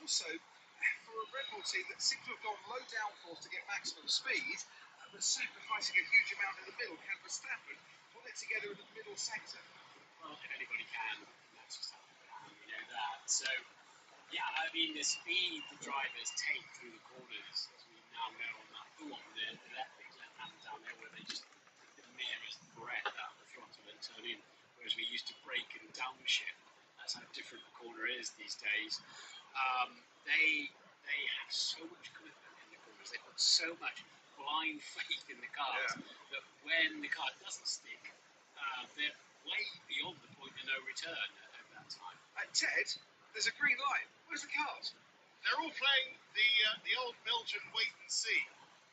also for a Red Bull team that seemed to have gone low downforce to get maximum speed, but sacrificing a huge amount in the middle. Can Verstappen pull it together in the middle sector? Well, if anybody can, that's Verstappen can, we know that. So, yeah, I mean, the speed the drivers take through the corners, as we now know on that the left-hand downhill, where they just the merest breath out of the throttle and turn in, whereas we used to brake and downshift. That's how different the corner is these days. They have so much commitment in the corners. They put so much blind faith in the cars that when the car doesn't stick, they're way beyond the point of no return at that time. Ted, there's a green light. Where's the cars? They're all playing the old Belgian wait and see.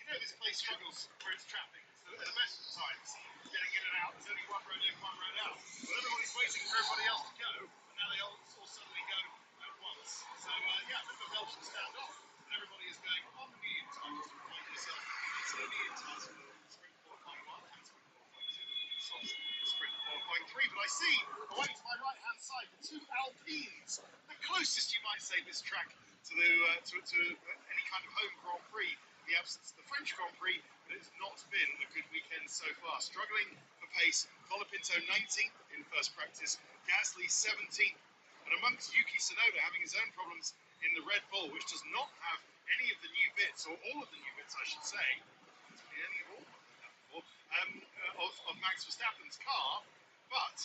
You know this place struggles for its traffic. It's the best of times. Getting in and out, there's only one road in, one road out. Well, everybody's waiting for everybody else to go, and now they all suddenly go at once. So, yeah, a bit of a Belgian standoff, and everybody is going on the medium times to remind yourself it's only in times for sprint qualifying 1 and sprint qualifying 2. Sprint qualifying 3, but I see away to my right-hand side the two Alpines, the closest you might say this track to any kind of home Grand Prix, the absence of the French Grand Prix, but it's not been a good weekend so far. Struggling for pace, Colapinto 19th in first practice, Gasly 17th, and amongst Yuki Tsunoda having his own problems in the Red Bull, which does not have any of the new bits, or all of the new bits I should say, of Max Verstappen's car, but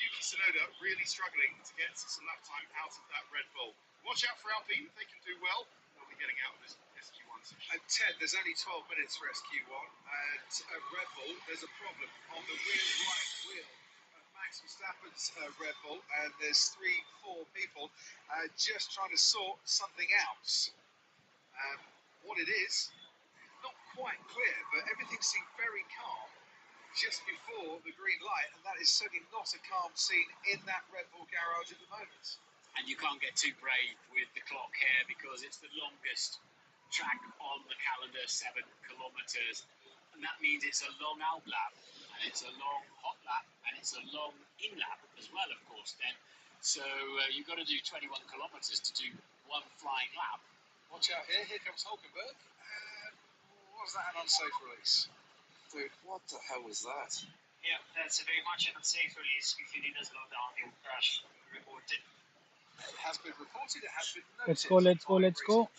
Yuki Tsunoda really struggling to get some lap time out of that Red Bull. Watch out for Alpine, if they can do well, they'll be getting out of this SQ1 session. And Ted, there's only 12 minutes for SQ1, and at Red Bull, there's a problem on the rear right wheel of Max Verstappen's Red Bull, and there's 3-4 people just trying to sort something out. What it is, not quite clear, but everything seemed very calm just before the green light, and that is certainly not a calm scene in that Red Bull garage at the moment. And you can't get too brave with the clock here because it's the longest track on the calendar, 7 kilometres, and that means it's a long out lap, and it's a long hot lap, and it's a long in lap as well, of course, then. So you've got to do 21 kilometres to do one flying lap. Watch out here comes Hulkenberg. Was that an unsafe release? Dude, what the hell was that? Yeah, that's a very much an unsafe release. If you need a slow down, he'll crash. Report it. It has been reported, it has been noted. Let's go.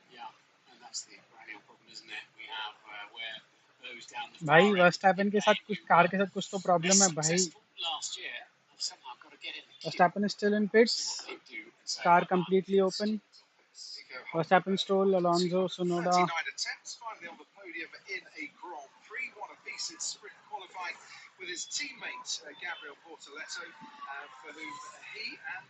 Yeah, and that's the perennial problem, isn't it? We have where those down the भाई Verstappen के साथ कुछ car के साथ कुछ तो problem है भाई. Last year, I've somehow got to get in the queue. Verstappen is still in pits. Car completely open. Verstappen, Stroll, Alonso, Tsunoda. 39 attempts, finally on the podium in a Grand Prix. One apiece in sprint qualifying with his teammate Gabriel Bortoletto, for whom he and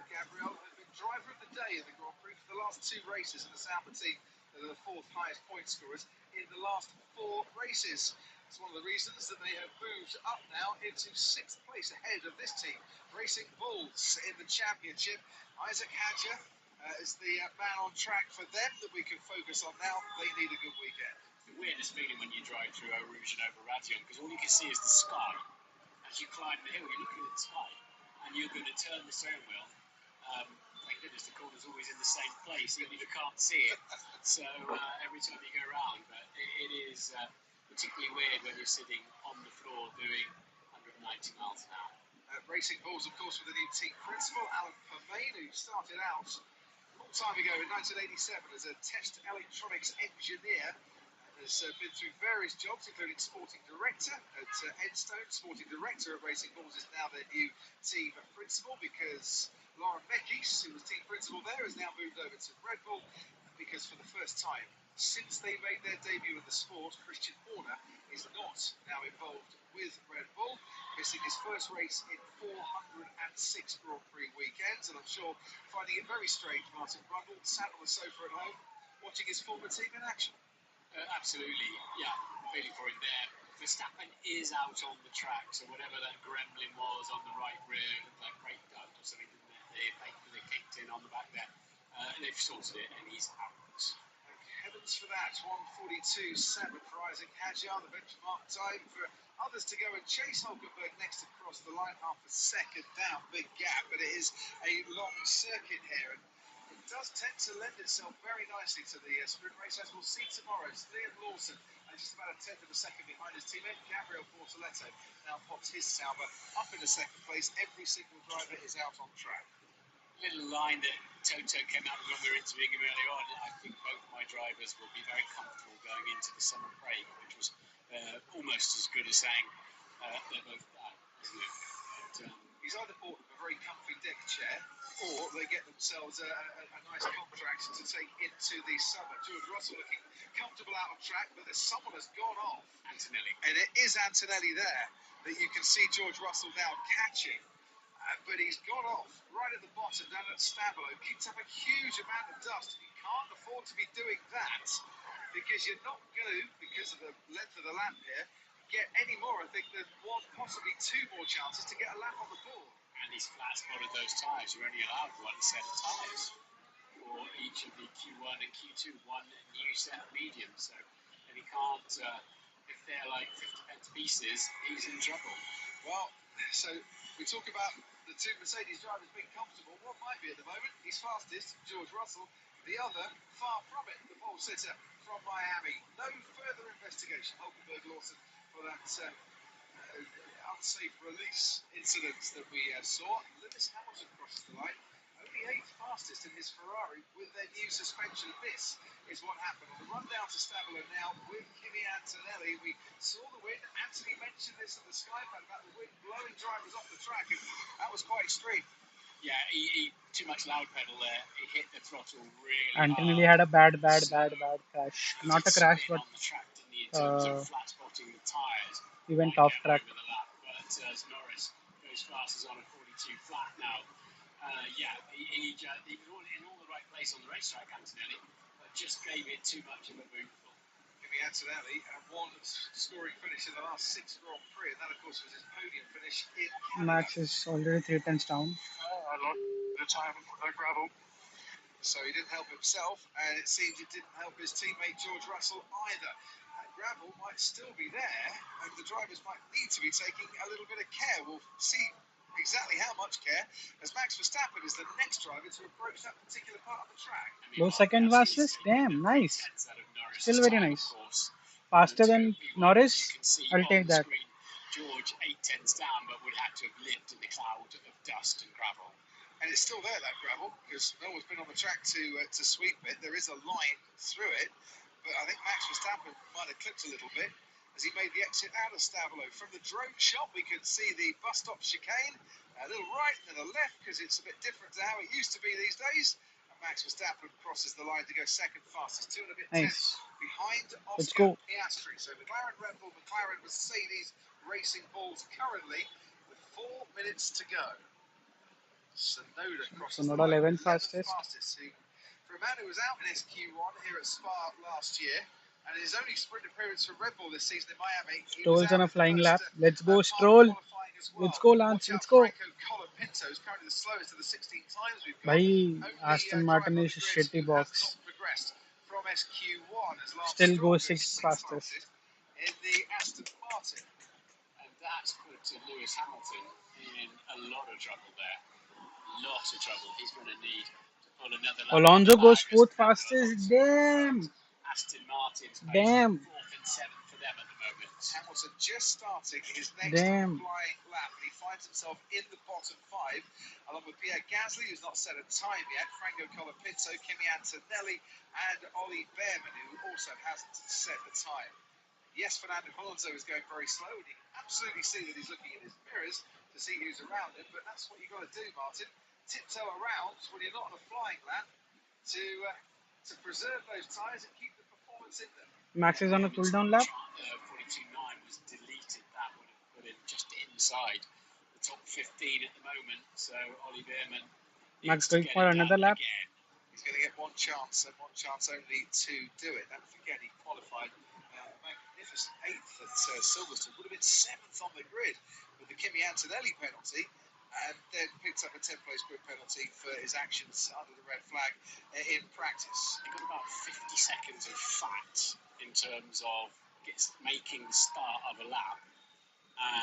Gabriel have been driver of the day in the Grand Prix for the last 2 races, and the Sauber team are the 4th highest point scorers in the last 4 races. It's one of the reasons that they have moved up now into 6th place ahead of this team, Racing Bulls, in the championship. Isaac Hadja is the man on track for them that we can focus on now. They need a good weekend. The weirdest feeling when you drive through Eau Rouge and over Radion, because all you can see is the sky. As you climb the hill, you're looking at the sky, and you're going to turn the steering wheel. Thank goodness the corner's always in the same place, even if you can't see it. So every time you go around, but it is particularly weird when you're sitting on the floor doing 190 miles an hour. Racing Bulls, of course, with a new team principal, Alan Permain, who started out a long time ago in 1987 as a test electronics engineer, and has been through various jobs, including sporting director at Edstone. Sporting director at Racing Bulls is now their new team principal, because Lauren Mekis, who was team principal there, has now moved over to Red Bull, because for the first time since they made their debut in the sport, Christian Horner is not now involved with Red Bull, missing his first race in 406 Grand Prix weekends, and I'm sure finding it very strange, Martin Brundle sat on the sofa at home watching his former team in action. Absolutely, yeah, feeling for him there. Verstappen is out on the track, so whatever that gremlin was on the right rear, like brake duct or something, they kicked in on the back there. They've sorted it, and he's out. Heavens for that. 1:42.7 for Isaac Hadjar, the benchmark time for others to go and chase Hulkenberg next to cross the line, half a second down, big gap, but it is a long circuit here. And It does tend to lend itself very nicely to the sprint race, as we'll see tomorrow. It's Liam Lawson, just about a tenth of a second behind his teammate, Gabriel Portoletto. Now pops his Sauber up into second place. Every single driver is out on track. Little line that Toto came out with when we were interviewing him earlier on. I think both my drivers will be very comfortable going into the summer break, which was almost as good as saying they're both done, isn't it? But, he's either bought them a very comfy deck chair, or they get themselves a nice contract to take into the summer. George Russell looking comfortable out on track, but there's someone has gone off. Antonelli. And it is Antonelli there that you can see George Russell now catching. But he's gone off right at the bottom down at Stabilo, kicked up a huge amount of dust. You can't afford to be doing that, because you're not going to, because of the length of the lap here, get any more, I think, than one, possibly two more chances to get a lap on the board. And he's flat spotted those tyres. You're only allowed one set of tyres for each of the Q1 and Q2, one new set of mediums. So if he can't, if they're like 50 pence pieces, he's in trouble. Well, so we talk about the two Mercedes drivers being comfortable. One might be at the moment. He's fastest, George Russell. The other, far from it, the pole sitter from Miami. No further investigation. Hulkenberg Lawson for that unsafe release incident that we saw. Lewis Hamilton crosses the line. Only 8th fastest in his Ferrari with their new suspension. This is what happened. On the run down to Stabilo now with Kimi Antonelli. We saw the wind. Anthony mentioned this at the Skypad about the wind blowing drivers off the track, and that was quite extreme. Yeah, he too much loud pedal there. He hit the throttle really Antonelli hard. had a bad crash. Not a crash, but on the track, didn't he, in terms of flat spotting the tyres. he went off track. Over the lap, but as Norris goes fast as on a 42 flat now. Yeah, he was in all the right place on the racetrack, Antonelli, but just gave it too much of a bootful. Kimi Antonelli had one scoring finish in the last 6 Grand Prix, and that, of course, was his podium finish in Canada. Max is already 3 tenths down. I lost the time on gravel. So he didn't help himself, and it seems it didn't help his teammate George Russell either. Gravel might still be there, and the drivers might need to be taking a little bit of care. We'll see exactly how much care, as Max Verstappen is the next driver to approach that particular part of the track. Low second fastest? Damn, nice. Still very nice. Faster than Norris? I'll take that. George 8 tenths down, but would have to have lived in the cloud of dust and gravel. And it's still there, that gravel, because no one's been on the track to sweep it. There is a line through it, but I think Max Verstappen might have clipped a little bit as he made the exit out of Stabilo. From the drone shot, we could see the bus stop chicane, a little right and a left, because it's a bit different to how it used to be these days. And Max Verstappen crosses the line to go second fastest, 2 and a bit tenths behind Oscar Piastri. So McLaren, Red Bull, McLaren, Mercedes, Racing Bulls currently with 4 minutes to go. Sonoda crosses the line, 11th fastest. For a man who was out in SQ1 here at Spa last year, and his only sprint appearance for Red Bull this season in Miami, Stroll's on a flying lap. Let's go, Stroll. Let's go, Lance. Let's go. Pinto is currently the slowest of the 16 times we've got. Bhai, Aston Martin is a shitty box. From SQ1 as Still goes 6th fastest. In the Aston Martin. And that's put Lewis Hamilton in a lot of trouble there. Lot of trouble. He's going to need to pull another lap. Alonso goes 4th fastest. Damn. Aston Martin's Damn. 4th and 7th for them at the moment. Hamilton just starting his next flying lap, and he finds himself in the bottom 5, along with Pierre Gasly, who's not set a time yet, Franco Colapinto, Kimi Antonelli, and Ollie Behrman, who also hasn't set the time. Yes, Fernando Alonso is going very slow, and you can absolutely see that he's looking in his mirrors to see who's around him, but that's what you've got to do, Martin. Tiptoe around when you're not on a flying lap to preserve those tyres and keep the performance in them. Max is on a cool down lap. 42.9 was deleted. That would have put him just inside the top 15 at the moment. So Ollie Behrman Max going for another lap. Again. He's going to get one chance, and one chance only to do it. Don't forget he qualified magnificent 8th at Silverstone. Would have been 7th on the grid with the Kimi Antonelli penalty, and then picked up a 10th place grid penalty for his actions under the red flag in practice. He got about 50 seconds of fat in terms of making the start of a lap,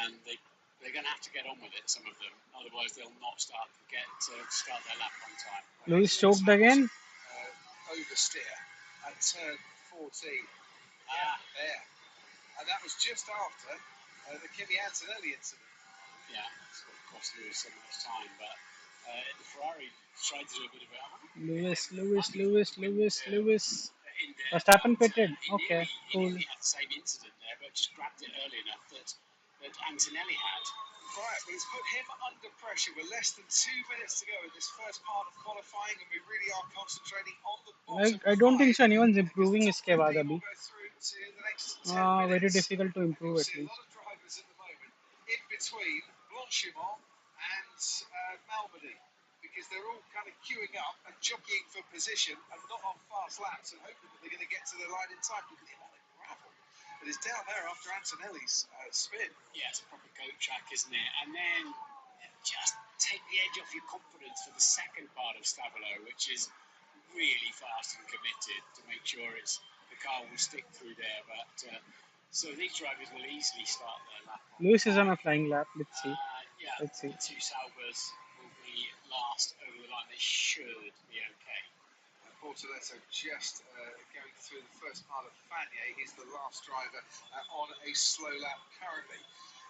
and they They're going to have to get on with it, some of them. Otherwise, they'll not start their lap on time. Lewis choked again. Oversteer at turn 14. There. And that was just after the Kimi Antonelli incident. Yeah, it's what cost Lewis so much time. But the Ferrari tried to do a bit of a... Lewis. In there, Verstappen but, pitted. he Okay, cool. nearly had the same incident there, but just grabbed it early enough that Antonelli had. Right, but it's put him under pressure with less than 2 minutes to go in this first part of qualifying, and we really are concentrating on the bottom I don't think so. five, Anyone's because improving the इसके top बाद 15 अभी. will go through to the next 10 Very minutes. difficult to improve You'll at see a least. lot of drivers at the moment in between Blanchimont and Malmedy, because they're all kind of queuing up and jockeying for position and not on fast laps and hoping that they're going to get to the line in time. Look at the amount of gravel that is down there after Antonelli's spin. Yeah, it's a proper goat track, isn't it? And then just take the edge off your confidence for the second part of Stavolo, which is really fast and committed to make sure the car will stick through there. But so these drivers will easily start their lap on Lewis is on time. a flying lap. Let's see. Yeah, Let's see. the two Saubers will be last over the line. They should be okay. Portoletto just going through the first part of Fagnier. He's the last driver on a slow lap currently.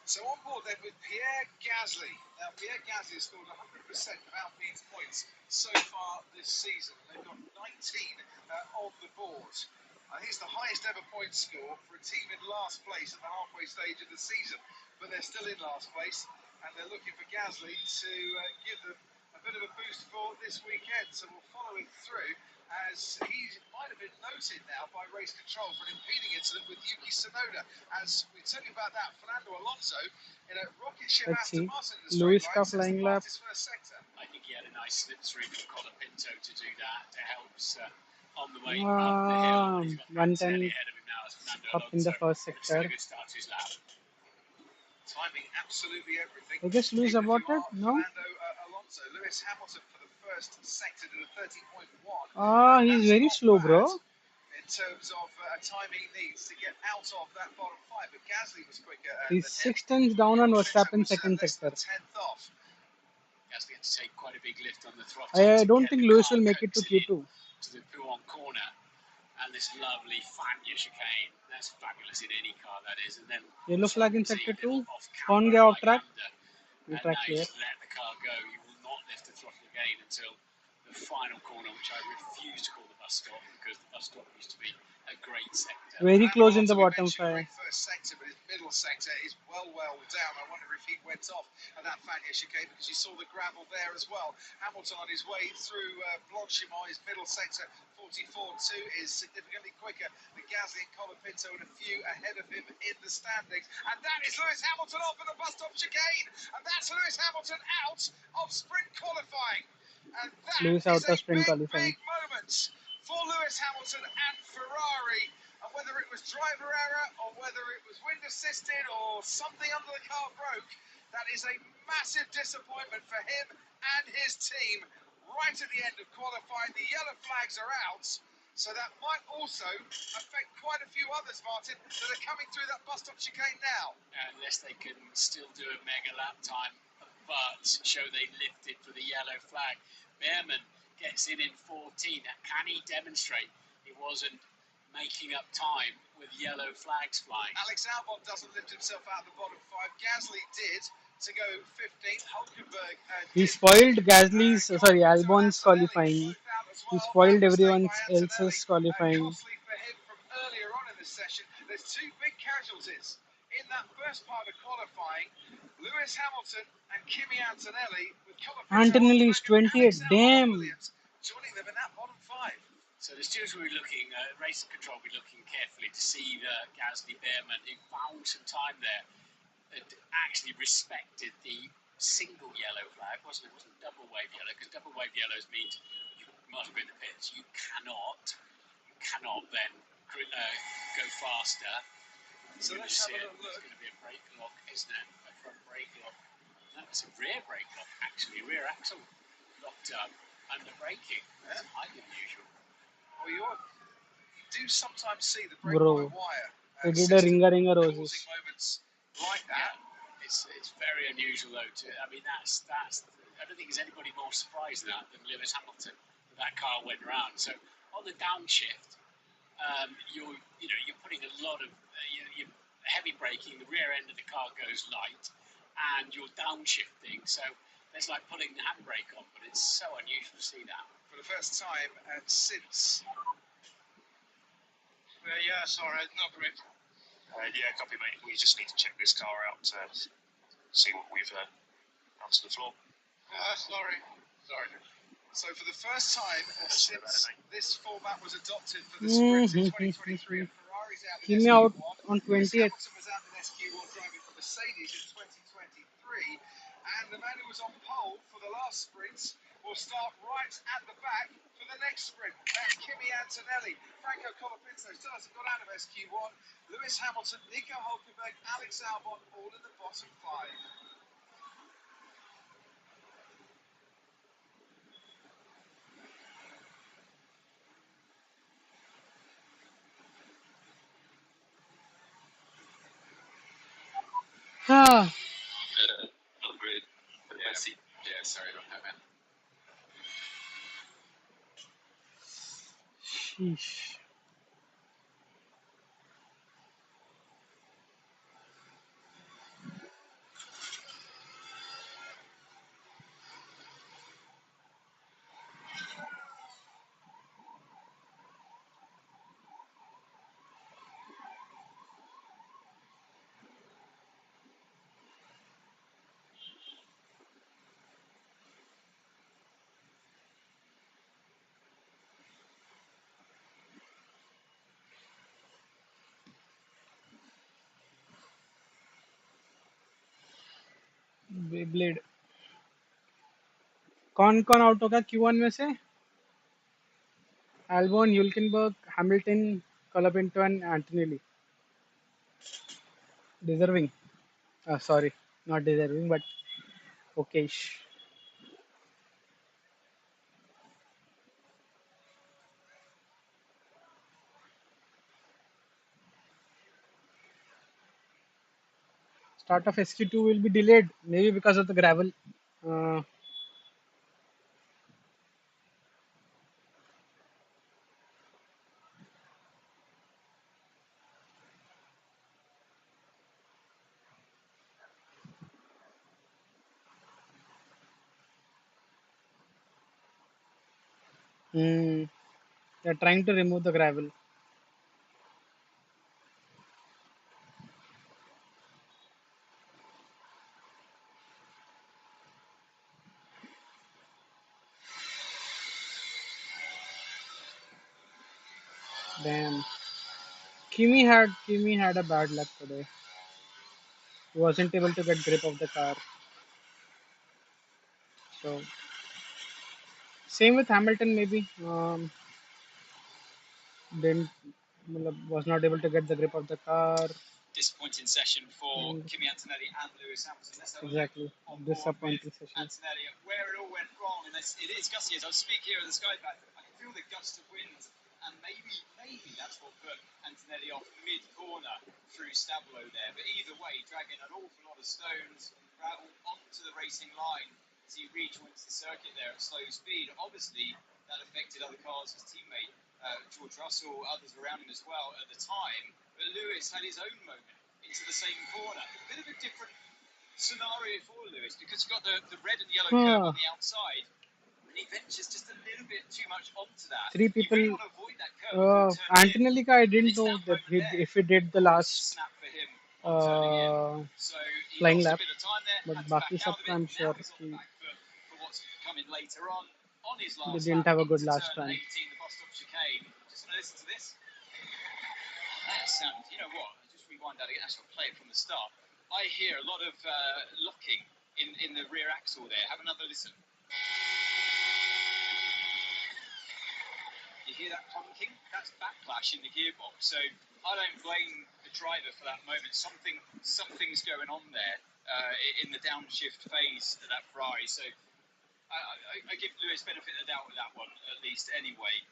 So on board then with Pierre Gasly. Now Pierre Gasly has scored 100% of Alpine's points so far this season. They've got 19 on the board. He's the highest ever point score for a team in last place at the halfway stage of the season. But they're still in last place, and they're looking for Gasly to give them a bit of a boost for this weekend. So we'll follow him through, as he might have been noted now by race control for an impeding incident with Yuki Tsunoda. As we tell you about that, Fernando Alonso in a rocket ship Let's Aston see. Martin in the Lewis straight का line since flying the lap. fastest first sector. I think he had a nice slip through from Colin Pinto to do that to help on the way up the hill. He's got 110 Antonelli ahead of him now as Fernando up in the Alonso. first Still a sector. good start to his lap. Timing absolutely everything. I guess Lewis Even if you aborted. are No. Fernando Alonso, Lewis Hamilton for the first sector did a 30.1. He's That's very not slow, bad bro. in terms of time he needs to get out of that bottom five. But Gasly was quicker He's than him. 6 tenths down on Pinto Verstappen was second less sector. than 10th off. Gasly had to take quite a big lift on the throttle I to don't get think the Lewis car will make it to coaxing in Q2. to the Puon corner. And this lovely Fagnier chicane. That's fabulous in any car, that is. And then Yellow also flag in the sector little 2. off-camber कौन गया off track? under. The And track now you clear. just let the car go. You will not lift the throttle again until the final corner, which I refuse to call the bus stop, because the bus stop used to be a great sector. Very close in the We bottom mentioned five. great first sector, but his middle sector is well down. I wonder if he went off at that Fagnier chicane, because you saw the gravel there as well. Hamilton on his way through Blanchimont, his middle sector 44.2 is significantly quicker than Gasly and Colin Pinto, and a few ahead of him in the standings. And that is Lewis Hamilton off at the bus stop chicane, and that's Lewis Hamilton out of sprint qualifying. And that Lewis is out a of sprint big qualifying. moment for Lewis Hamilton and Ferrari. And whether it was driver error or whether it was wind assisted or something under the car broke, that is a massive disappointment for him and his team right at the end of qualifying. The yellow flags are out, so that might also affect quite a few others, Martin, that are coming through that bus stop chicane now. Unless they can still do a mega lap time, but show they lifted for the yellow flag. Behrman gets in 14. Can he demonstrate he wasn't making up time with yellow flags flying? Alex Albon doesn't lift himself out of the bottom five. Gasly did to go 15th. Hulkenberg He spoiled Albon's qualifying. He spoiled everyone else's qualifying. Costly for him from earlier on in the session. There's two big casualties in that first part of qualifying. Lewis Hamilton and Kimi Antonelli, with Antonelli is 28. Damn. joining them in that bottom five. So the stewards will be looking, race control will be looking carefully to see Gasly Behrman, who found some time there, and actually respected the single yellow flag, wasn't it? It wasn't double wave yellow, because double wave yellows means you might have been in the pits. You cannot then go faster. So let's have a look. It's going to be a brake lock, isn't it? A front brake lock. No, it's a rear brake lock, actually. Rear axle locked up under braking. That's highly unusual. Well, you do sometimes see the brake Bro, by wire he did a system ringer causing roses. moments like that. It's very unusual though. I mean, that's. I don't think there's anybody more surprised than Lewis Hamilton that car went round. So on the downshift, you're putting a lot of you're heavy braking. The rear end of the car goes light, and you're downshifting. So it's like putting the handbrake on, but it's so unusual to see that. For the first time and since. Yeah, sorry, not correct. Yeah, copy, mate. We just need to check this car out to see what we've done to the floor. Sorry. So for the first time since this format was adopted for the sprint in 2023, and Ferrari's out in Kimi out SQ1. on Lewis 20th. Hamilton was out in SQ1 driving for Mercedes in 2023, and the man who was on pole for the last sprint will start right at the back for the next sprint. That's Kimi Antonelli. Franco Colapinto still hasn't got out of SQ1. Lewis Hamilton, Nico Hulkenberg, Alex Albon all in the bottom five. Ah, Not great. Yeah, sorry about that, man. sheesh. Beyblade. कौन out होगा Q1 में से? Albon, Hülkenberg, Hamilton, Colapinto and Antonelli. Deserving. Sorry, not deserving, but okayish. Start of SQ2 will be delayed, maybe because of the gravel. Uh, they're trying to remove the gravel. Damn. Kimi had a bad luck today. He wasn't able to get grip of the car. So same with Hamilton maybe. Didn't was not able to get the grip of the car. Disappointing session for And Kimi Antonelli and Lewis Hamilton. Let's have a exactly look on board disappointing with session. Antonelli where it all went wrong. And it is gusty as I speak here in the sky back. I can feel the gust of wind, and maybe that's what put Antonelli off mid-corner through Stablo there. But either way, dragging an awful lot of stones, gravel onto the racing line as he rejoins the circuit there at slow speed. Obviously, that affected other cars, his teammate George Russell, others around him as well at the time. But Lewis had his own moment into the same corner. A bit of a different scenario for Lewis because he's got the red and yellow curve on the outside, and he ventures just a little bit too much onto that. Three people. You really want to avoid that curve. Antonelli, I didn't know that if he did the last So he flying lost lap, a bit of time there, but had to Baki back out of Sabka, it. I'm sure Now he's on the back foot for what's coming later on his they last didn't lap have a good into last turn run. 18, the bus stop chicane. Just want to listen to this. That sounds, you know what? Just rewind that again. Actually, I'll play it from the start. I hear a lot of locking in the rear axle there. Have another listen. You hear that honking? That's backlash in the gearbox. So I don't blame the driver for that moment. Something's going on there in the downshift phase of that Prix. So I give Lewis benefit of the doubt with that one, at least anyway.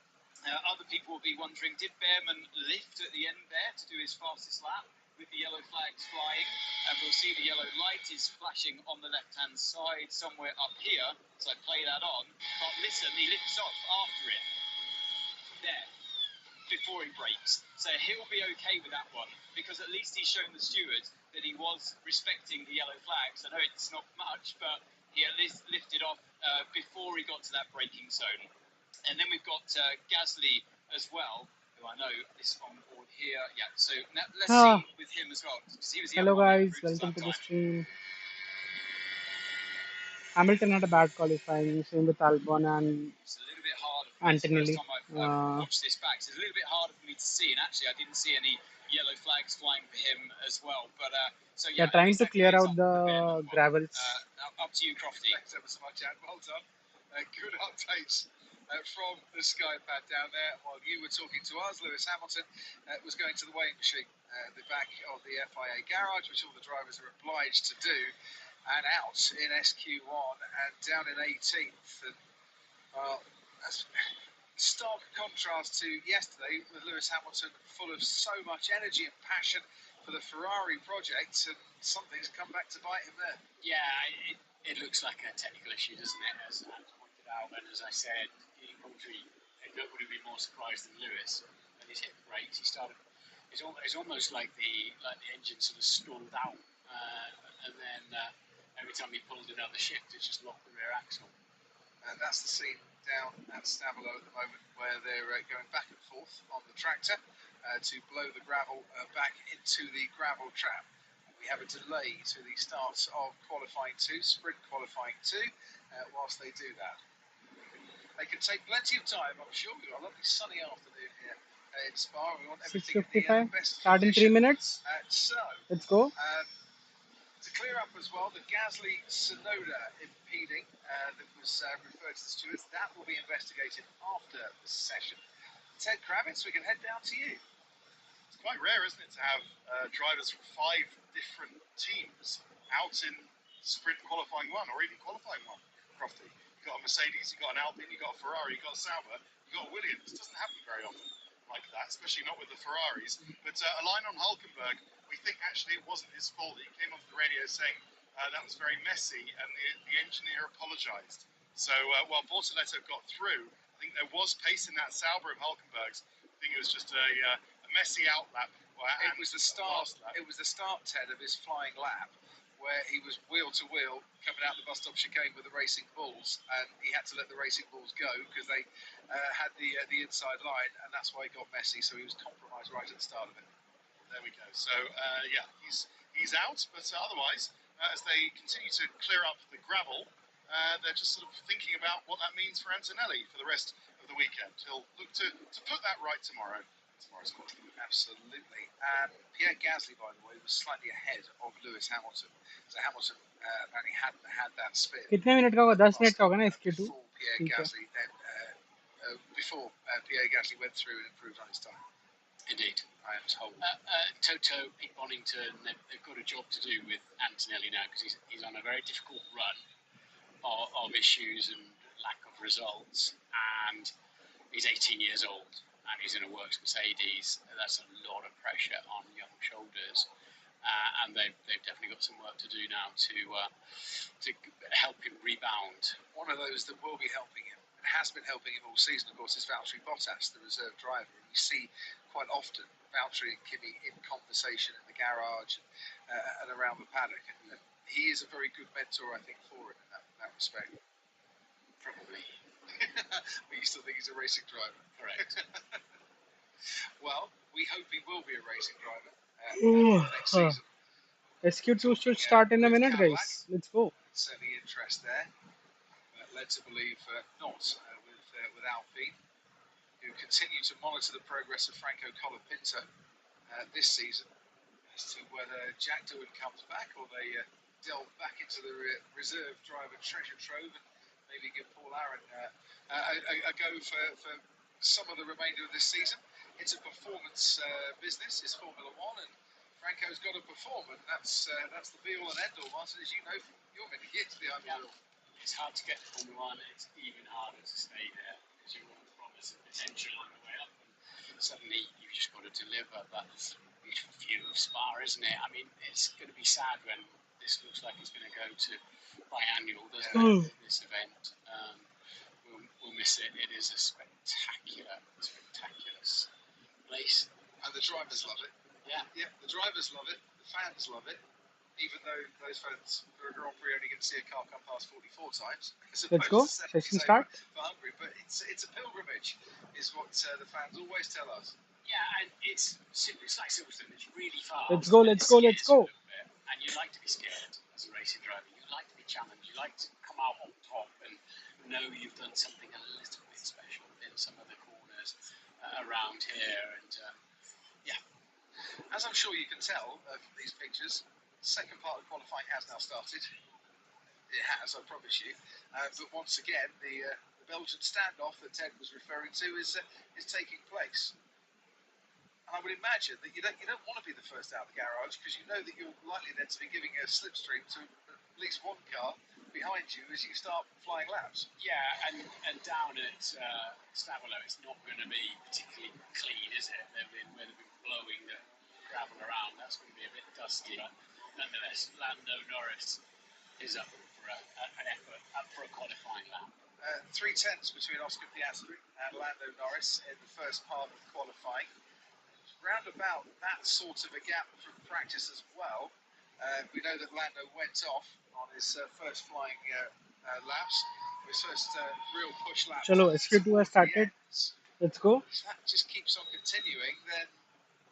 Other people will be wondering, did Behrman lift at the end there to do his fastest lap? with the yellow flags flying, and we'll see the yellow light is flashing on the left-hand side somewhere up here, so I play that on, but listen, he lifts off after it, there, before he brakes, so he'll be okay with that one, because at least he's shown the stewards that he was respecting the yellow flags. I know it's not much, but he at least lifted off before he got to that braking zone. And then we've got Gasly as well, who I know is on board here. Yeah, so now let's Ah, see with him as well, because he was the hello other one that guys, improved his welcome lap to the time. stream. Hamilton had a bad qualifying, same with Albon and It's a little bit harder for me. It's the first Antonelli. time I've watched this back, so it's a little bit harder for me to see. And actually, I didn't see any yellow flags flying for him as well. But so They're yeah, at trying least to that clear clears out off the bare the minimum. gravels. Up to you, Crofty. Thanks ever so much, Ed. Well done. Good updates from the Sky pad down there. While you were talking to us, Lewis Hamilton was going to the weighing machine at the back of the FIA garage, which all the drivers are obliged to do, and out in SQ1 and down in 18th. And that's stark contrast to yesterday with Lewis Hamilton full of so much energy and passion for the Ferrari project, and something's come back to bite him there. Yeah, it looks like a technical issue, doesn't it? As Hans pointed out, and as I said, nobody would be more surprised than Lewis. When he's hit the brakes, he started. It's almost like the engine sort of stalled out, and then every time he pulled another shift, it just locked the rear axle. That's the scene down at Stavelot at the moment, where they're going back and forth on the tractor to blow the gravel back into the gravel trap. We have a delay to the start of qualifying 2, sprint qualifying 2, whilst they do that. They can take plenty of time, I'm sure. We've got a lovely sunny afternoon here in Spa. We want everything in the 6:55. best Start in 3 condition. minutes. So, Let's go. to clear up as well, the Gasly Sonoda impeding that was referred to the stewards, that will be investigated after the session. Ted Kravitz, we can head down to you. It's quite rare, isn't it, to have drivers from 5 different teams out in sprint qualifying 1 or even qualifying 1, Crofty. You've got a Mercedes, you've got an Alpine, you've got a Ferrari, you've got a Sauber, you've got a Williams. It doesn't happen very often like that, especially not with the Ferraris. But a line on Hulkenberg, we think actually it wasn't his fault. He came onto the radio saying that was very messy, and the engineer apologised. So while Bortoletto got through, I think there was pace in that Sauber of Hulkenberg's. I think it was just a messy outlap. It was the start. It was the start, Ted, of his flying lap, where he was wheel to wheel coming out the bus stop chicane with the Racing Bulls, and he had to let the Racing Bulls go because they had the inside line, and that's why it got messy. So he was compromised right at the start of it. There we go. So yeah, he's out, but otherwise, as they continue to clear up the gravel, they're just sort of thinking about what that means for Antonelli for the rest of the weekend. He'll look to put that right tomorrow. Tomorrow's quality. Absolutely. Pierre Gasly, by the way, was slightly ahead of Lewis Hamilton. So Hamilton apparently hadn't had that spin. कितने minute का होगा? 10 minute का होगा ना इसके 2. Before Pierre Gasly, then before Pierre Gasly went through and improved on his time. Indeed. I am told. Toto, Pete Bonington, they've got a job to do with Antonelli now, because he's on a very difficult run of issues and lack of results, and he's 18 years old, and he's in a works Mercedes. That's a lot of pressure on young shoulders, and they've definitely got some work to do now to help him rebound. One of those that will be helping him, and has been helping him all season, of course, is Valtteri Bottas, the reserve driver. And you see quite often Valtteri and Kimi in conversation in the garage and around the paddock, and he is a very good mentor, I think, for him in that respect. Probably. But you still think he's a racing driver? Correct. Well, we hope he will be a racing driver next season. SQ2 should start in a minute, guys. Let's go. Certainly interest there. Led to believe not with Alpine, who continue to monitor the progress of Franco Colapinto this season as to whether Jack Doohan comes back or they delve back into the reserve driver treasure trove and maybe give Paul Aaron a go for some of the remainder of this season. It's a performance business, it's Formula One, and Franco's got to perform, and that's the be-all and end-all, Martin, as you know from your many years behind the wheel. It's hard to get to Formula One, it's even harder to stay there, because you want the promise of potential on the way up, and suddenly you just just got to deliver. But beautiful view of Spa, isn't it? I mean, it's going to be sad when this looks like it's going to go to biannual, doesn't it? This event. We'll miss it. It is a spectacular place. And the drivers love it. Yeah. Yeah, the drivers love it. The fans love it. Even though those fans for a Grand Prix only get to see a car come past 44 times. Let's go. Session start. For Hungary, but it's a pilgrimage, is what the fans always tell us. Yeah, and it's like Silverstone. It's really fast. Let's go. And you like to be scared as a racing driver. You like to be challenged. You like to come out on top and know you've done something a little bit special in some of the corners around here. And yeah, as I'm sure you can tell from these pictures, the second part of qualifying has now started. It has, I promise you. But once again, the Belgian standoff that Ted was referring to is taking place. And I would imagine that you don't want to be the first out of the garage, because you know that you're likely then to be giving a slipstream to at least one car behind you as you start flying laps. Yeah, and down at Stavolo, it's not going to be particularly clean, is it? Where they've been blowing the gravel around, that's going to be a bit dusty. But nonetheless, Lando Norris is up for an effort, up for a qualifying lap. 3/10 between Oscar Piastri and Lando Norris in the first part of qualifying. Round about that sort of a gap from practice as well. We know that Lando went off on his first flying laps, his first real push lap. Chalo, SQ2 has started. Let's go. If that just keeps on continuing, then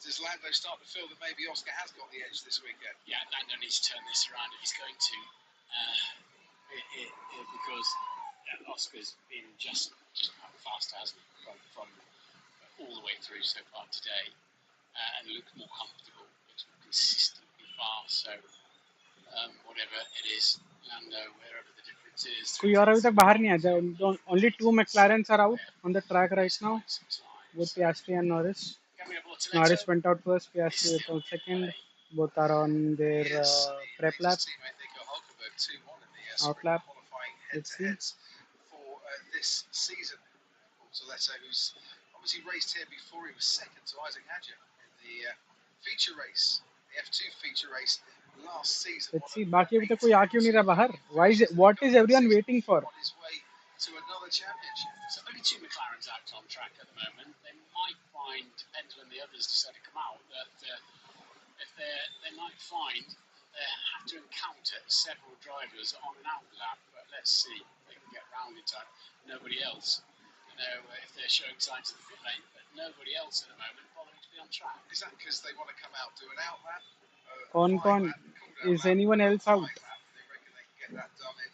does Lando start to feel that maybe Oscar has got the edge this weekend? Yeah, Lando needs to turn this around if he's going to, because Oscar's been just faster, hasn't he, from all the way through so far today. And looks more comfortable, looks more consistently fast. So whatever it is, Lando, wherever the difference is. कोई और अभी तक बाहर नहीं आया. Only 2 McLarens are out on the track right now, both Piastri and Norris. Norris went out first, Piastri went out second. Both are on their prep lap. Out lap. Let's see. For this season, Bortoleto, who's obviously raced here before, he was second to Isaac Hadjar in the feature race, the F2 feature race last season. Let's see. बाकी अभी तक कोई आ क्यों नहीं रहा बाहर? What is everyone waiting for? On his way to another championship. So only 2 McLarens out on track at the moment. They might find, depends when the others decide to come out, that if they might find they have to encounter several drivers on an out lap. But let's see if they can get round in time. Nobody else. You know, if they're showing signs of the pit lane, but nobody else at the moment bothering to be on track. Is that because they want to come out, do an out lap? Con. Is anyone else out? They reckon they can get that done in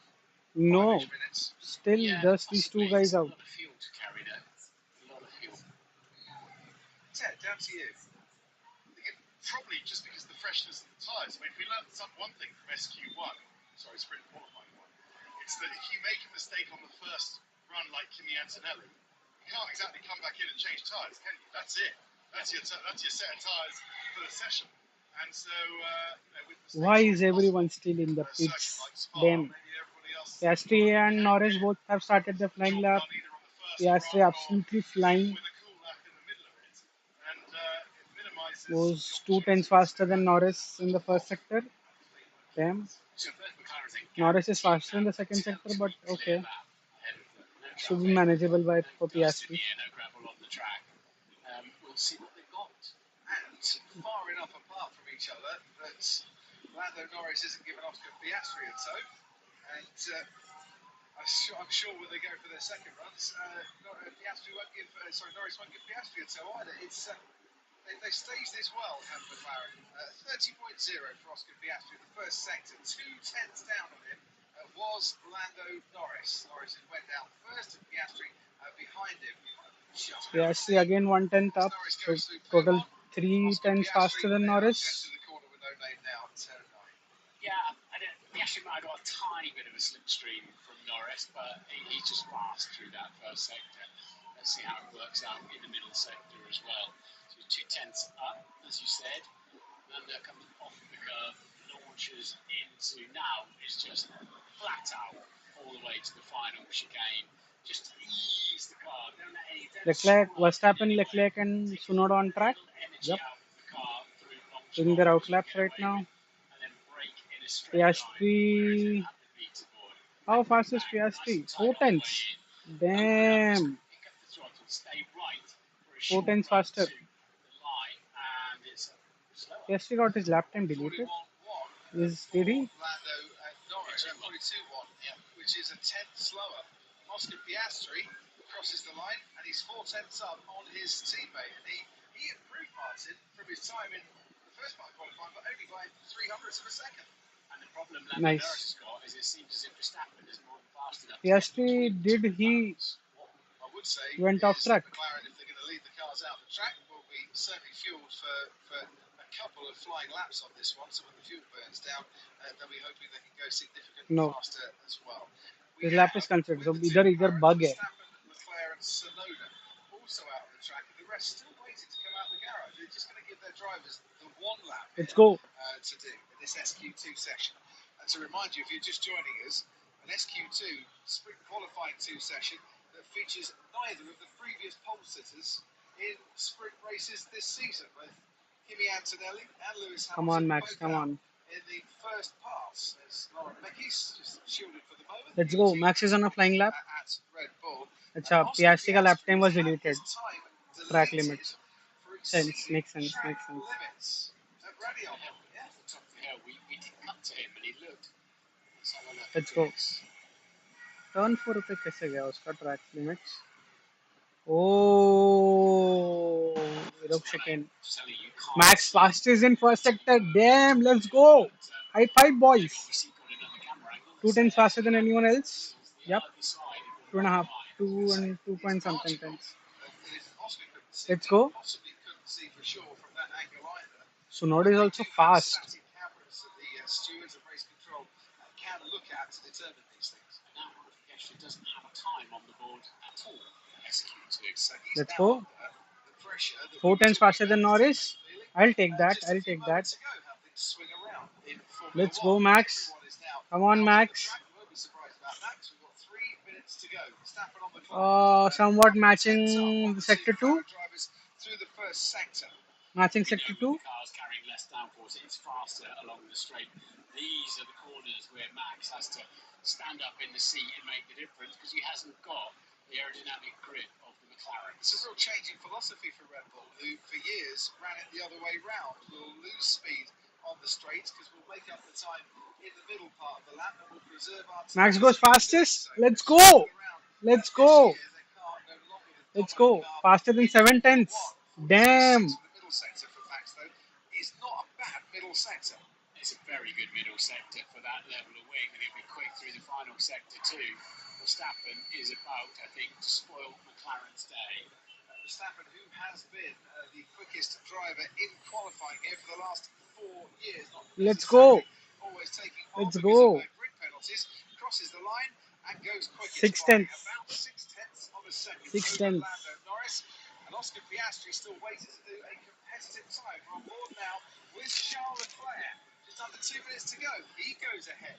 No. 5 minutes. Still just these 2 guys out. A lot of fuel to carry there. A lot of fuel. Ted, down to you. Probably just because of the freshness of the tyres. I mean, if we learned one thing from sprint qualifying one, it's that if you make a mistake on the first run like Kimi Antonelli, you can't exactly come back in and change tyres, can you? That's it. That's your set of tyres for the session. And so, Why is everyone still in the pits? Damn. Piastri and Norris both have started the flying lap. Piastri absolutely flying. Was 2 tenths faster than Norris in the first sector. Damn. Norris is faster in the second sector, but okay. Should be manageable for Piastri. We'll see what they've got. And far enough apart from each other that Lando Norris isn't giving Oscar Piastri a toe. And I'm sure when they go for their second runs, Norris won't give Piastri a toe either. They staged this well, have McLaren. 30.0 for Oscar Piastri in the first sector. 2 tenths down on him was Lando Norris. Norris went down first and Piastri behind him. Piastri again 1 tenth up. So total 3 tenths faster than Norris. Yeah, Piastri might have got a tiny bit of a slipstream from Norris, but he's just fast through that first sector. Let's see how it works out in the middle sector as well. 2 tenths up, as you said, and comes off the curve, launches into now is just flat out all the way to the final chicane, just to ease the car. Leclerc, Verstappen, Leclerc, and Tsunoda on track. pitching Yep. out the car through Doing Watchalong, their which you outlaps get right away now. with, and then break in a straight line Piastri. at the meter board. How Bang, bang, fast is bang, nice Piastri? and tight 4 on the way tenths. in. Open up, just Damn. pick up the throttle, stay right for a 4 short tenths run faster. to the line, and it's slower. Piastri got his lap time 41 deleted. 1 Did he? Lando Norris, 42 1, which is a tenth slower. Oscar Piastri crosses the line and he's 4 tenths up on his teammate. And he improved Martin from his time in the first part of qualifying, but only by 300ths of a second. And the problem Lando Nice. Norris has got is it seems as if Verstappen is more than fast enough to Piastri, get did he What I would say went off is track? McLaren, if they're going to lead the cars out the track, will be certainly fueled for a couple of flying laps on this one. So when the fuel burns down, they'll be hoping they can go significantly No. faster as well. His lap is considered. So with the either two bug hai. Verstappen, Leclerc, and Tsunoda also out on the track, and the rest still waiting to come out the garage. They're just going to give their drivers the one lap Let's go. to do in this SQ2 session. And to remind you, if you're just joining us, an SQ2 sprint qualifying 2 session that features neither of the previous pole sitters in sprint races this season, both Kimi Antonelli and Lewis Hamilton. Come on, Max. both Come out on. in the first pass, as Lauren Mekies just shielded for the moment. Let's go. Max is on a flying lap. At Red Bull. Achha, Piastri ka lap time was deleted. Track limit. Sense. Makes sense. Makes sense. Limits at Radion. Yeah, at the top of the hill. We did cut to him and he looked. Let's have a look Let's at go. this. Turn 4 पे कैसे गया उसका track limits Oh, रुक second Just telling you, you can't Max see fastest in first sector. Damn, let's go. High five, they've boys. obviously got another camera angle. 2 tenths faster than anyone else. The Yep. other side of the 2.5, line. 2 and 2 point something tenths. Oscar couldn't see, Let's go. possibly couldn't see for sure from that angle either. Tsunoda is also fast. Static cameras that the stewards of race control can look at to determine these things. And now Modification doesn't have a time on the board at all for SQ2. So he's Let's now go. under the pressure that 4 we were tenths faster talking than about Norris. feeling. I'll take that. Just a I'll few take that. moments ago, how things swing around in Formula Let's go, One. Max. Everyone is now Come on, out the Max. track. We won't be surprised about that because we've got 3 minutes to go. Verstappen on the clock. Somewhat matching Tenths up on sector the 2. McLaren drivers through the first sector. Matching We know sector with 2. the cars carrying less downforce, it's faster along the straight. These are the corners where Max has to stand up in the seat and make the difference because he hasn't got the aerodynamic grip of the McLaren. It's a real change in philosophy for Red Bull, who for years ran it the other way round. We'll lose speed on the straights because we'll make up the time in the middle part of the lap and we'll preserve our time. Max goes fastest. Let's go. Let's go. Let's go. Faster than 7 tenths. Damn. The middle sector for Max, though, is not a bad middle sector. It's a very good middle sector for that level of wing, and it'll be quick through the final sector too. Verstappen is about, I think, to spoil McLaren's day. Verstappen, who has been the quickest driver in qualifying here for the last 4 years. Let's go. Always taking Let's because go. of grid penalties, crosses the line and goes quickest 6 by tenths. about 6 tenths of a second. 6 over tenths. Lando Norris, and Oscar Piastri still waiting to do a competitive time. We're on board now with Charles Leclerc. Just under 2 minutes to go. He goes ahead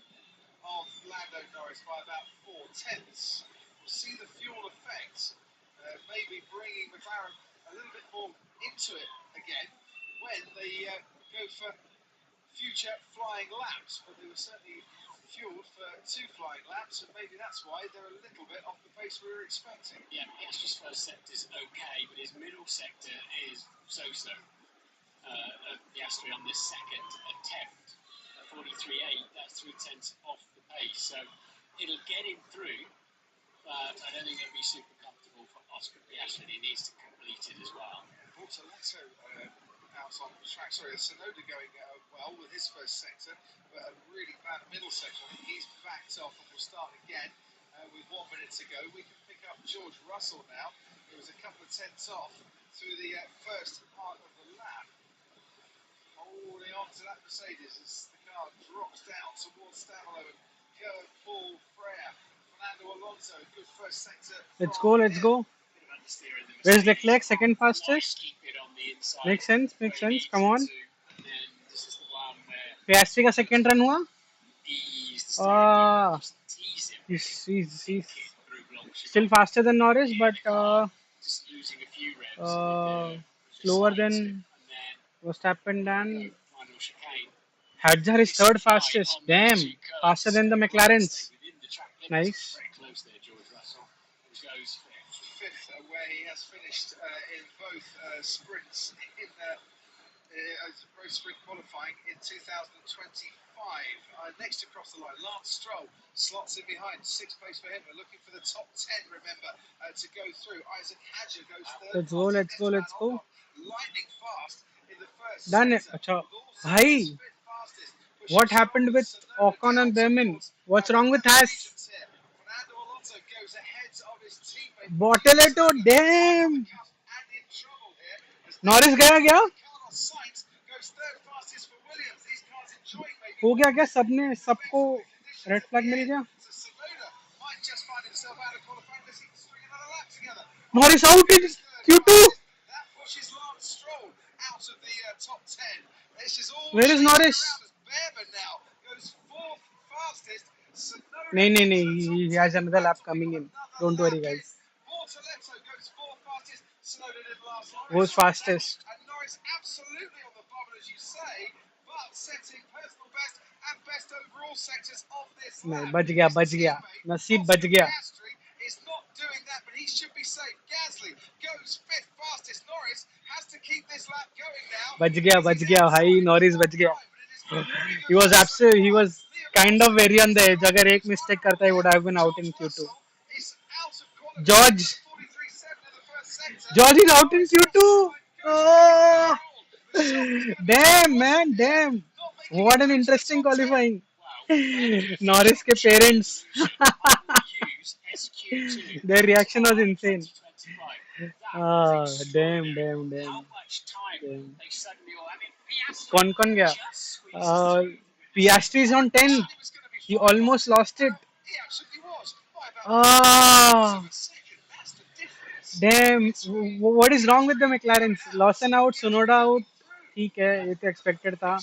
of Lando Norris by about 4 tenths. We'll see the fuel effect, maybe bringing McLaren a little bit more into it again when they go for future flying laps. But they were certainly fueled for 2 flying laps, and maybe that's why they're a little bit off the pace we were expecting. Yeah, Piastri's first sector is okay, but his middle sector is so-so. Piastri on this second attempt at 43.8, that's 3 tenths off the pace. So it'll get him through, but I don't think it'll be super comfortable for Oscar Piastri. He needs to complete it as well. Bortoletto out on the track. Sorry, Tsunoda going well with his first sector, but a really bad middle section. I think he's backed off and will start again with 1 minute to go. We can pick up George Russell now. It was a couple of tenths off through the first part of the lap. Holding on to that Mercedes as the car drops down towards Stavolo and Paul Freire. Fernando Alonso, good first sector. Let's go. Let's go. Bit of understeer in the Where's Mercedes. Leclerc? Second Why fastest. keep it on the inside? Makes sense. Makes where he sense. Come on. needs it to, and then this is the one where Piastri का second run हुआ. ease the steering wheel, just tease him. He's Kick it through Blanc still Chicane. faster than Norris, but Just losing a few revs with the slower sides, than and then Verstappen and Final chicane. Hadjar is This third guy fastest. on the Damn, two curves faster than the stayed right, McLarens. stayed within the track limits. Nice. Very close there, George Russell. Who goes fifth. Fifth, where he has finished in both sprints in pro sprint qualifying in 2025. Next across the line, Lance Stroll slots in behind, sixth place for him. We're looking for the top 10, remember, to go through. Isaac Hadjar goes third. Let's go, let's go, let's go. Lightning fast in the first Done it. sector. Acha. Bhai, what happened with Ocon and Behrman? What's wrong with Haas? Bottleto, damn. Norris गया हो गया क्या सबने सबको red flag मिल गया Norris out in Q2. Where is Norris? नहीं नहीं नहीं, he has another lap coming in. Don't worry guys. Who's fastest? And Norris absolutely on the bubble, as you say, but setting personal best and best overall sectors of this lap. नहीं बच गया नसीब बच गया Is not doing that, but he should be safe. Gasly goes fifth fastest. Norris has to keep this lap going now. बच गया भाई Norris बच गया. He was kind of very on the edge. अगर एक mistake करता he would have been out in Q2. George is out in Q2. Oh, damn man, damn. What an interesting qualifying. Norris के parents. Their reaction was insane. Ah, damn. कौन गया? Piastri is on 10. He almost lost it. Ah, damn. What is wrong with the McLarens? Lawson out, Tsunoda out. ठीक है, ये तो expected था.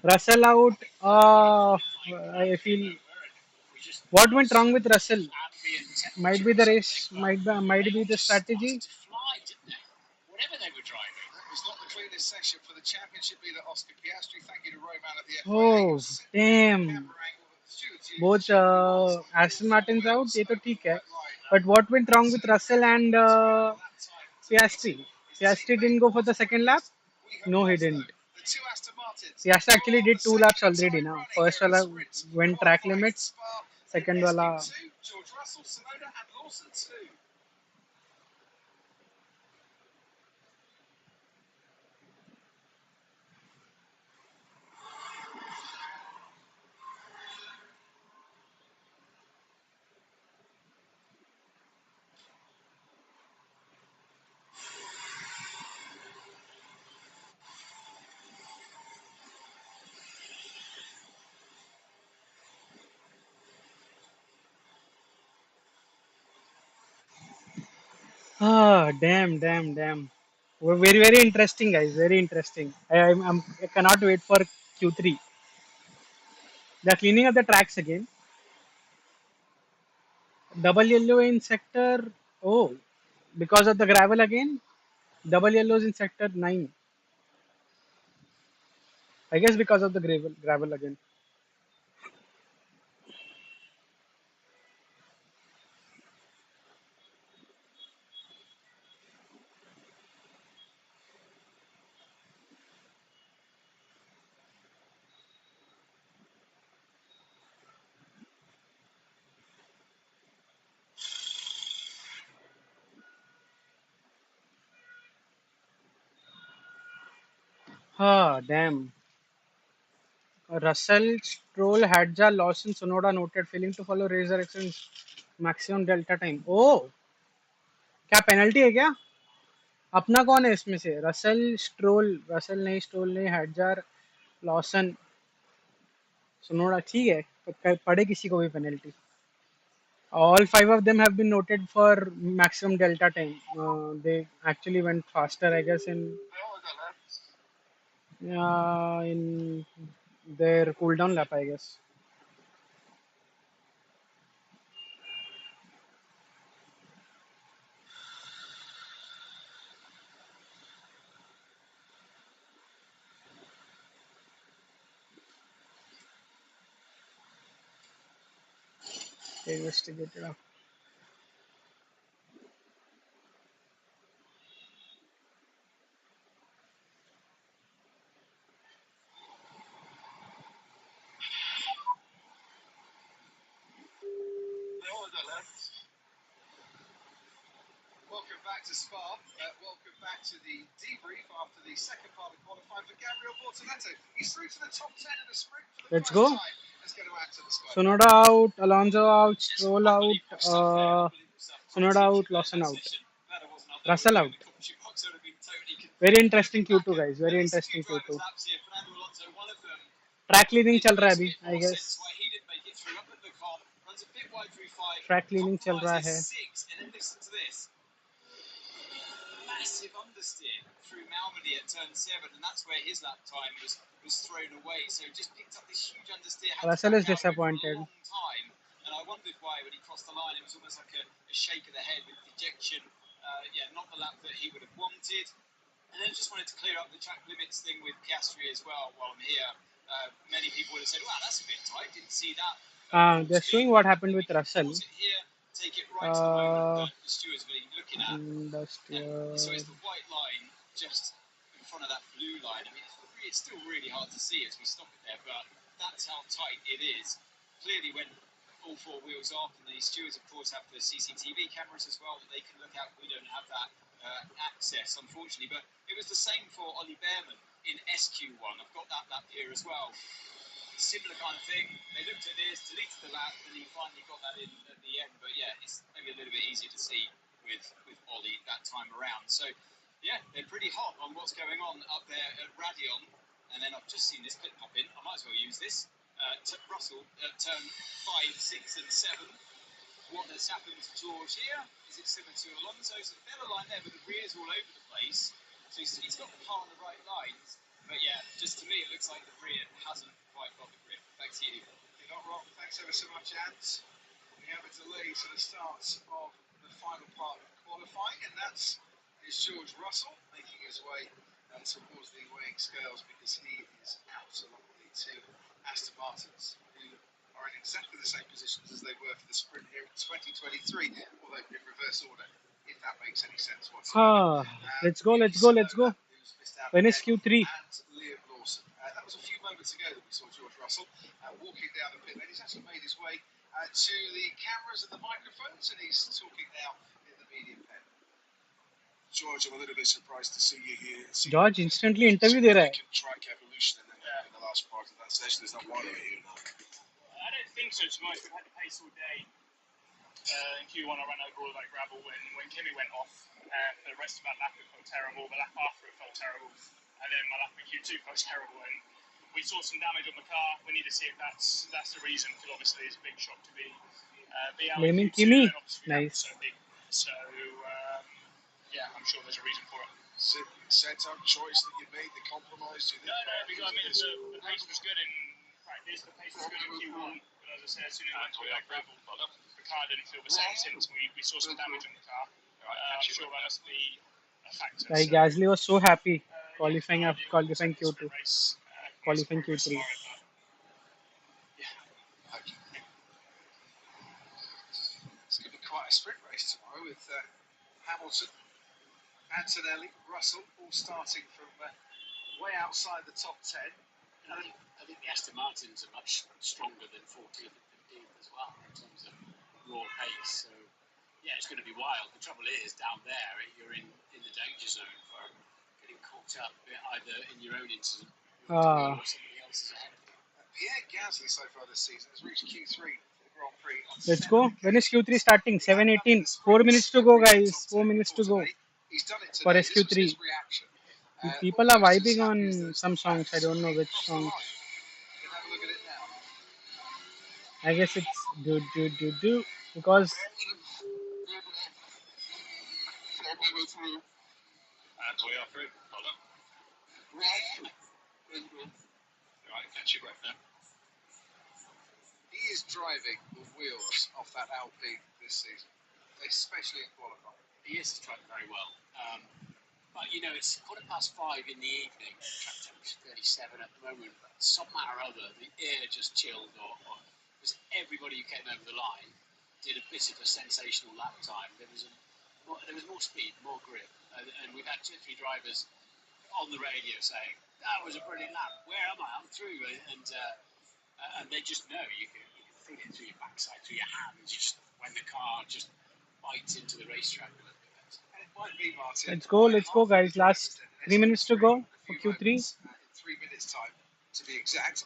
Russell out. I feel. What went wrong with Russell? Might be the race. Might be the strategy. Whatever they were driving. That was not the cleanest session for the championship leader Oscar Piastri. Thank you to Roman at the Oh, damn. Both Aston Martin's out. ये तो ठीक है. But what went wrong with Russell and Piastri? Piastri didn't go for the second lap? No, he didn't. Piastri actually did 2 laps already now. First wala went track limits. Second wala. George Russell, Tsunoda, and Lawson too. Ah, damn. Very interesting, guys. Very interesting. I cannot wait for Q3. They're cleaning up the tracks again. Double yellow in sector. Oh, because of the gravel again. Double yellows in sector 9. I guess because of the gravel again. Ah, damn. Russell, Stroll, Hadjar, Lawson, Sonoda noted failing to follow race directions maximum delta time. Oh, क्या penalty है क्या? अपना कौन है इसमें से? Russell नहीं, हैडजार, Lawson, सोनोडा. ठीक है, पड़े किसी को भी penalty. All 5 of them have been noted for maximum delta time. They actually went faster, I guess, in their cooldown lap, I guess. Okay, investigated. Welcome back to Spa. Welcome back to the debrief after the second part of qualifying for Gabriel Bortoletto. He's through to the top 10 in the sprint for the Let's first go. time. Let's go to add to the Sky. Sonoda out, Alonso out, Stroll out, Sonoda out, Lawson out, Russell out. Very interesting Q2 guys. Very interesting Q2. Track cleaning चल रहा है अभी, I guess. Track cleaning चल रहा है. Massive understeer through Malmedy at turn 7, and that's where his lap time was thrown away. So just picked up this huge understeer. Russell is disappointed. For a long time, and I wondered why when he crossed the line, it was almost like a shake of the head with dejection. Not the lap that he would have wanted. And then just wanted to clear up the track limits thing with Piastri as well while I'm here. Many people would have said, wow, that's a bit tight, didn't see that. They're showing what happened with Russell. Take it right to the moment that the stewards were looking at. So it's the white line just in front of that blue line. I mean, it's still really hard to see as we stop it there, but that's how tight it is. Clearly, when all four wheels off, and the stewards, of course, have the CCTV cameras as well that they can look at. We don't have that access, unfortunately, but it was the same for Ollie Behrman in SQ1. I've got that lap here as well. Similar kind of thing. They looked at this, deleted the lap, and he finally got that in at the end. But yeah, it's maybe a little bit easier to see with Ollie that time around. So yeah, they're pretty hot on what's going on up there at Radion. And then I've just seen this clip pop in. I might as well use this. Russell at turn 5, 6, and 7. What has happened to George here? Is it similar to Alonso? So the better line there, but the rear's all over the place. So he's got the car on the right lines. But yeah, just to me, it looks like the rear hasn't quite got the grip. Back to you. You're not wrong. Thanks ever so much, Ant. We have a delay to the start of the final part of qualifying, and that's George Russell making his way towards the weighing scales because he is out along with the two Aston Martins, who are in exactly the same positions as they were for the sprint here in 2023, although in reverse order, if that makes any sense whatsoever. Let's go. When is Q3? And Liam Lawson. That was a few moments ago that we saw George Russell walking down the pit lane. He's actually made his way to the cameras and the microphones, and he's talking now in the media pen. George, I'm a little bit surprised to see you here. George instantly interview दे रहा है. Track evolution in the last part of that session. There's not one over here now. I don't think so, to be honest. We've had the pace all day. In Q1, I ran over all that gravel when Kimi went off. For the rest of that lap, it felt terrible. The lap after it felt terrible. And then my lap in Q2 felt terrible. And we saw some damage on the car. We need to see if that's the reason, because obviously it's a big shock to be out Blaming in Q2 Kimi. and obviously Nice. so big. So, yeah, I'm sure there's a reason for it. Set-up choice that you made, the compromise. No, because I mean, the pace was good in practice, the pace was good in Q1, but as I said, as soon as we went to that gravel, the car didn't feel the same since we saw some damage on the car. I'm sure that must be a factor. Like Gasly was so happy qualifying Q2, qualifying Q3. It's going to be quite a sprint race tomorrow with Hamilton, Antonelli, Russell all starting from way outside the top 10. I think the Aston Martins are much stronger than 14 and 15 as well in terms of raw pace. So yeah, it's going to be wild. The trouble is down there, you're in the danger zone for getting caught up either in your own incident or somebody else's ahead of you. Pierre Gasly so far this season has reached Q3 for the Grand Prix. Let's go. When is Q3 starting? 7:18. 4 minutes to go, guys. 4 minutes to go for SQ3. People are vibing on some songs. I don't know which songs. I guess it's do because We are through. Hold on. Right, catch your breath now. He is driving the wheels off that Alpine this season, especially in qualifying. He is driving very well. But you know, it's 5:15 in the evening. Track temperature 37 at the moment. But somehow or other, the air just chilled, or was everybody who came over the line did a bit of a sensational lap time. There was more speed, more grip, and we've had 2 or 3 drivers on the radio saying that was a brilliant lap. Where am I? I'm through, and they just know you can feel it through your backside, through your hands. You just when the car just bites into the racetrack a little bit. And it might be, Martin. Let's go, guys. Last 3 minutes to go for Q3. In 3 minutes' time, to be exact,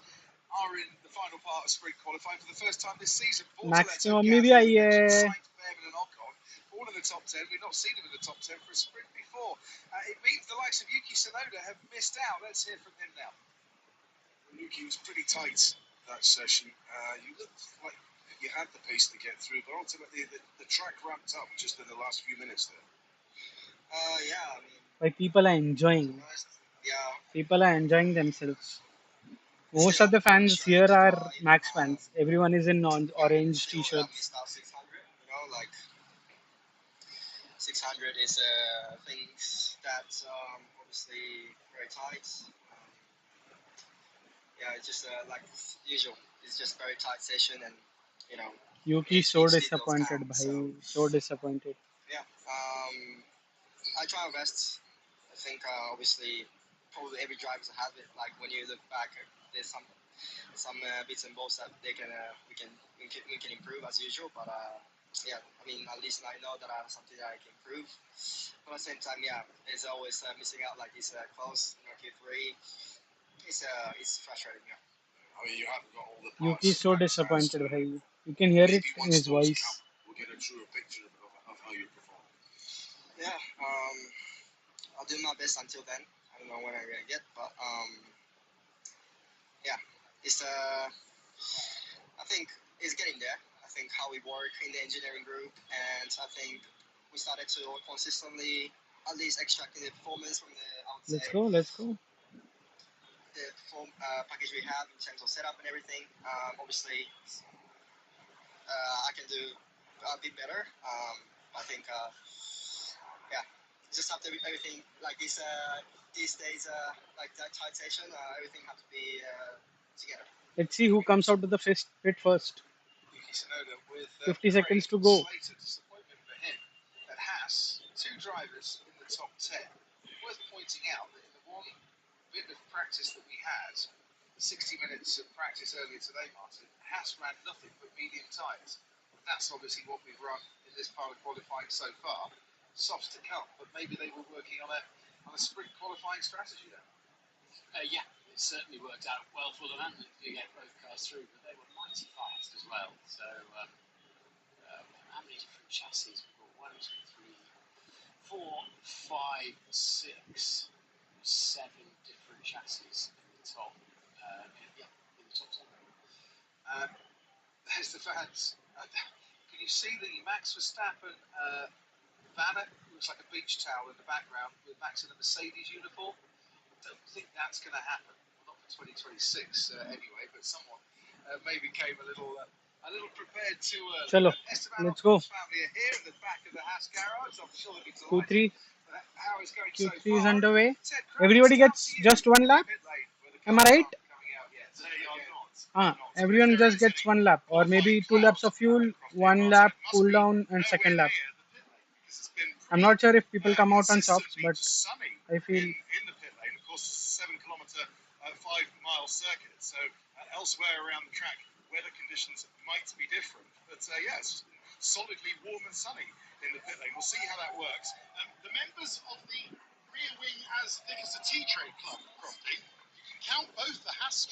are in the final part of sprint qualifying for the first time this season. Maximum में भी आई है. All in the top 10. We've not seen him in the top 10 for a sprint before. It means the likes of Yuki Tsunoda have missed out. Let's hear from him now. Yuki was pretty tight that session. You looked like you had the pace to get through, but ultimately the track ramped up just in the last few minutes there. Yeah, I mean, Like people are enjoying. yeah. People are enjoying themselves. Most of the fans here are Max fans. Everyone is in orange t-shirts. Missed out 600, you know, like 600 is things that obviously very tight. Yeah, it's just like usual. It's just very tight session, and you know. Yuki so disappointed, bhai. So disappointed. Yeah. I try my best. I think obviously probably every driver's a habit. Like when you look back, there's some bits and bobs that we can improve as usual. But yeah, I mean at least I know that I have something that I can improve. But at the same time, yeah, it's always missing out like this close Q3. It's frustrating. Yeah. I mean, you haven't got all the parts. Yuki is so disappointed, bhai. You can hear it in his voice. We'll get a truer picture of how you perform. Yeah. I'll do my best until then. I don't know when I'm gonna get, but yeah, it's I think it's getting there. I think how we work in the engineering group, and I think we started to consistently at least extracting the performance from the Let's go. the package we have in terms of setup and everything. Obviously, I can do a bit better. I think yeah, just have to everything like this these days like that tight session. Everything has to be together. Let's see who comes out to the pit first. Yuki Tsunoda with 50 seconds to go. Slater, disappointment for him. At Haas, 2 drivers in the top 10. Worth pointing out that in the one bit of practice that we had, the 60 minutes of practice earlier today, Martin, Haas ran nothing but medium tyres. That's obviously what we've run in this part of qualifying so far. Softs to come, but maybe they were working on a sprint qualifying strategy there. Yeah, it certainly worked out well for them and to get both cars through, but they were mighty fast as well. So, how many different chassis? We've got 1, 2, 3, 4, 5, 6, 7 different chassis in the top. In the top 10. There's the fans. Can you see the Max Verstappen banner? Looks like a beach towel in the background with Max in a Mercedes uniform. Don't think that's going to happen. Well, not for 2026 anyway, but someone maybe came a little prepared to. Chalo, let's go. Family are here in the back of the Haas garage. I'm sure they'll be Q3. How it's going Q3 so far. is underway. Everybody gets just 1 lap. Am I right? Everyone just gets 1 lap, or maybe 2 laps of fuel, 1 lap cool down, and second lap. I'm not sure if people come out on softs, but I feel. In the pit lane, of course, it's a 7-kilometre, 5-mile circuit. So elsewhere around the track, weather conditions might be different. But yes, solidly warm and sunny in the pit lane. We'll see how that works. The members of the rear wing as thick as a tea tray club, Crofty, you can count both the Haas